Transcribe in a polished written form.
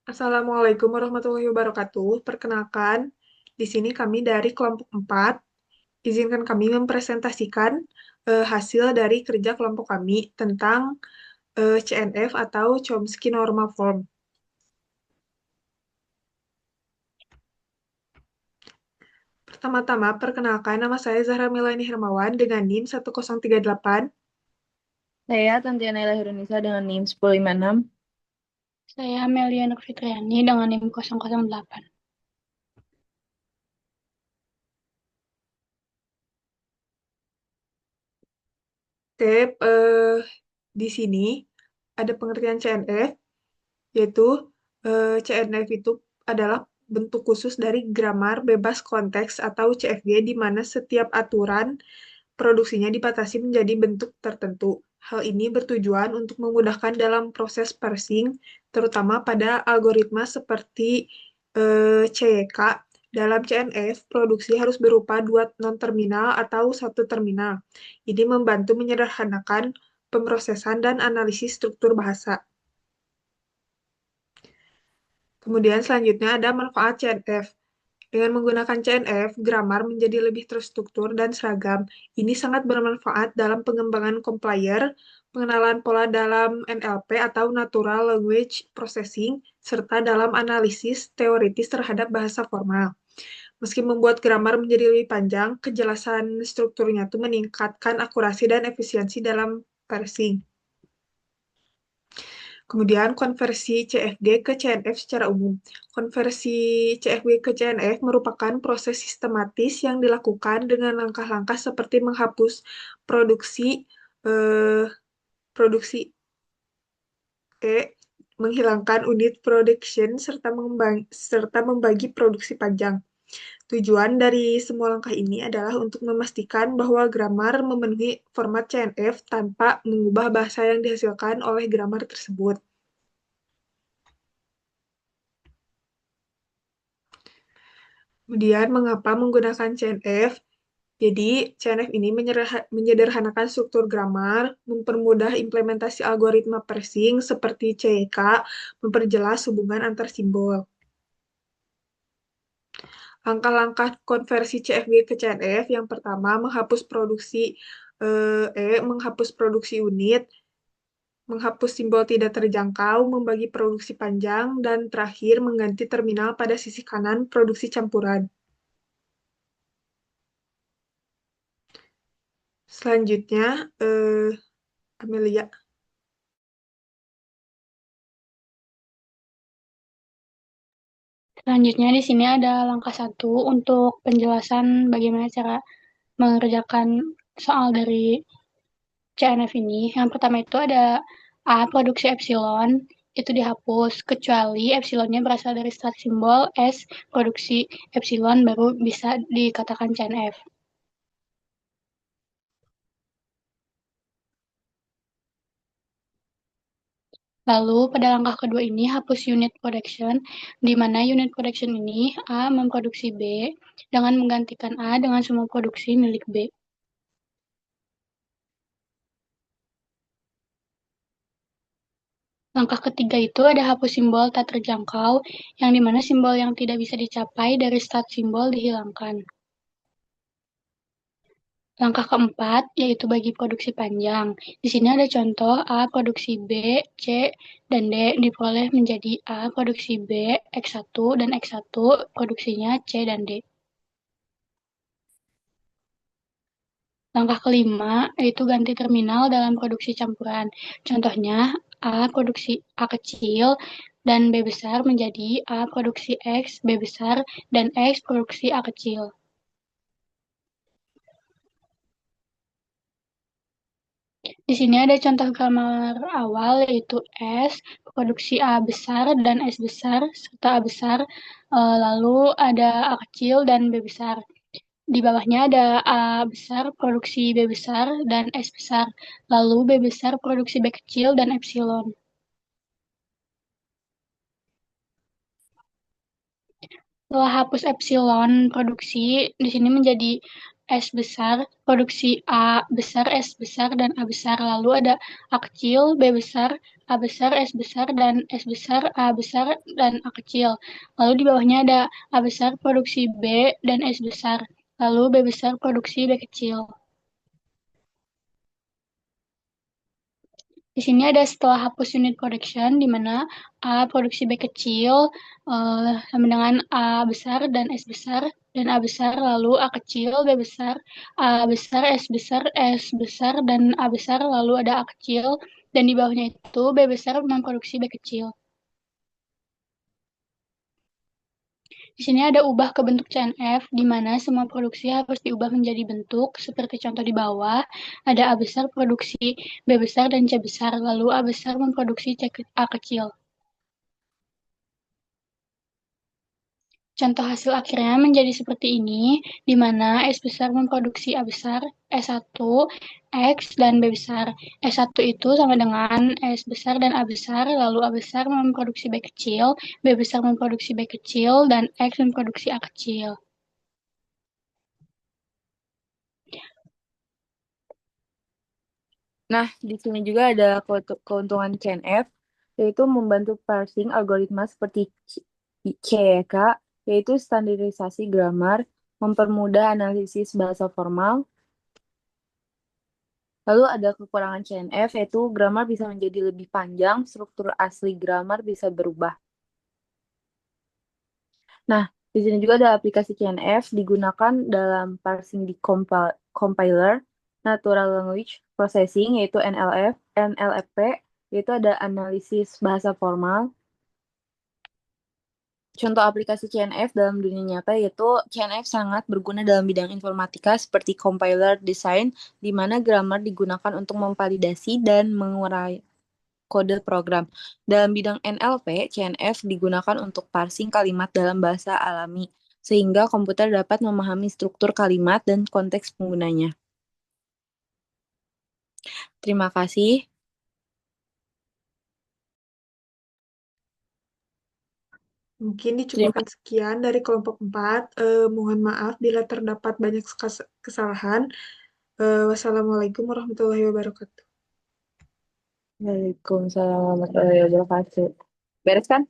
Assalamualaikum warahmatullahi wabarakatuh. Perkenalkan, di sini kami dari kelompok 4. Izinkan kami mempresentasikan hasil dari kerja kelompok kami tentang CNF atau Chomsky Normal Form. Pertama-tama, perkenalkan nama saya Zahra Milani Hermawan dengan NIM 1038. Saya Tantiana Lahirunisa dengan NIM 1056. Saya Amelia Nur Fitriani dengan NIM 008. Oke, di sini ada pengertian CNF, yaitu CNF itu adalah bentuk khusus dari grammar bebas konteks atau CFG di mana setiap aturan produksinya dibatasi menjadi bentuk tertentu. Hal ini bertujuan untuk memudahkan dalam proses parsing, terutama pada algoritma seperti CYK. Dalam CNF, produksi harus berupa dua non-terminal atau satu terminal. Ini membantu menyederhanakan pemrosesan dan analisis struktur bahasa. Kemudian selanjutnya ada manfaat CNF. Dengan menggunakan CNF, grammar menjadi lebih terstruktur dan seragam. Ini sangat bermanfaat dalam pengembangan compiler, pengenalan pola dalam NLP atau Natural Language Processing, serta dalam analisis teoritis terhadap bahasa formal. Meski membuat grammar menjadi lebih panjang, kejelasan strukturnya itu meningkatkan akurasi dan efisiensi dalam parsing. Kemudian konversi CFG ke CNF secara umum. Konversi CFG ke CNF merupakan proses sistematis yang dilakukan dengan langkah-langkah seperti menghapus produksi eh, produksi E, menghilangkan unit production serta membagi produksi panjang. Tujuan dari semua langkah ini adalah untuk memastikan bahwa grammar memenuhi format CNF tanpa mengubah bahasa yang dihasilkan oleh grammar tersebut. Kemudian, mengapa menggunakan CNF? Jadi, CNF ini menyederhanakan struktur grammar, mempermudah implementasi algoritma parsing seperti CYK, memperjelas hubungan antar simbol. Langkah-langkah konversi CFG ke CNF, yang pertama, menghapus produksi unit, menghapus simbol tidak terjangkau, membagi produksi panjang, dan terakhir, mengganti terminal pada sisi kanan produksi campuran. Selanjutnya, Amelia. Selanjutnya di sini ada langkah 1 untuk penjelasan bagaimana cara mengerjakan soal dari CNF ini. Yang pertama itu ada A, produksi epsilon, itu dihapus, kecuali epsilonnya berasal dari start simbol, S, produksi epsilon baru bisa dikatakan CNF. Lalu pada langkah kedua ini hapus unit production, di mana unit production ini A memproduksi B dengan menggantikan A dengan semua produksi milik B. Langkah ketiga itu ada hapus simbol tak terjangkau, yang di mana simbol yang tidak bisa dicapai dari start simbol dihilangkan. Langkah keempat, yaitu bagi produksi panjang. Di sini ada contoh A produksi B, C, dan D diperoleh menjadi A produksi B, X1, dan X1 produksinya C dan D. Langkah kelima, yaitu ganti terminal dalam produksi campuran. Contohnya, A produksi A kecil dan B besar menjadi A produksi X, B besar, dan X produksi A kecil. Di sini ada contoh grammar awal yaitu S, produksi A besar dan S besar, serta A besar, lalu ada A kecil dan B besar. Di bawahnya ada A besar, produksi B besar, dan S besar, lalu B besar, produksi B kecil, dan epsilon. Setelah hapus epsilon produksi, di sini menjadi S besar, produksi A besar, S besar, dan A besar. Lalu ada A kecil, B besar, A besar, S besar, dan S besar, A besar, dan A kecil. Lalu di bawahnya ada A besar produksi B dan S besar. Lalu B besar produksi B kecil. Di sini ada setelah hapus unit production, di mana A produksi B kecil sama dengan A besar dan S besar, dan A besar, lalu A kecil, B besar, A besar, S besar, dan A besar, lalu ada A kecil, dan di bawahnya itu B besar memproduksi B kecil. Di sini ada ubah ke bentuk CNF, di mana semua produksi harus diubah menjadi bentuk, seperti contoh di bawah, ada A besar produksi B besar dan C besar, lalu A besar memproduksi A kecil. Contoh hasil akhirnya menjadi seperti ini, di mana S besar memproduksi A besar, S1, X, dan B besar. S1 itu sama dengan S besar dan A besar, lalu A besar memproduksi B kecil, B besar memproduksi B kecil, dan X memproduksi A kecil. Nah, di sini juga ada keuntungan CNF, yaitu membantu parsing algoritma seperti CYK, yaitu standarisasi grammar, mempermudah analisis bahasa formal. Lalu ada kekurangan CNF, yaitu grammar bisa menjadi lebih panjang, struktur asli grammar bisa berubah. Nah, di sini juga ada aplikasi CNF digunakan dalam parsing di compiler, Natural Language Processing, yaitu NLP, yaitu ada analisis bahasa formal. Contoh aplikasi CNF dalam dunia nyata yaitu CNF sangat berguna dalam bidang informatika seperti compiler design, di mana grammar digunakan untuk memvalidasi dan mengurai kode program. Dalam bidang NLP, CNF digunakan untuk parsing kalimat dalam bahasa alami, sehingga komputer dapat memahami struktur kalimat dan konteks penggunanya. Terima kasih. Mungkin Terima dicukupkan sekian dari kelompok 4. Mohon maaf bila terdapat banyak kesalahan. Wassalamualaikum warahmatullahi wabarakatuh. Waalaikumsalam warahmatullahi wabarakatuh. Beres kan?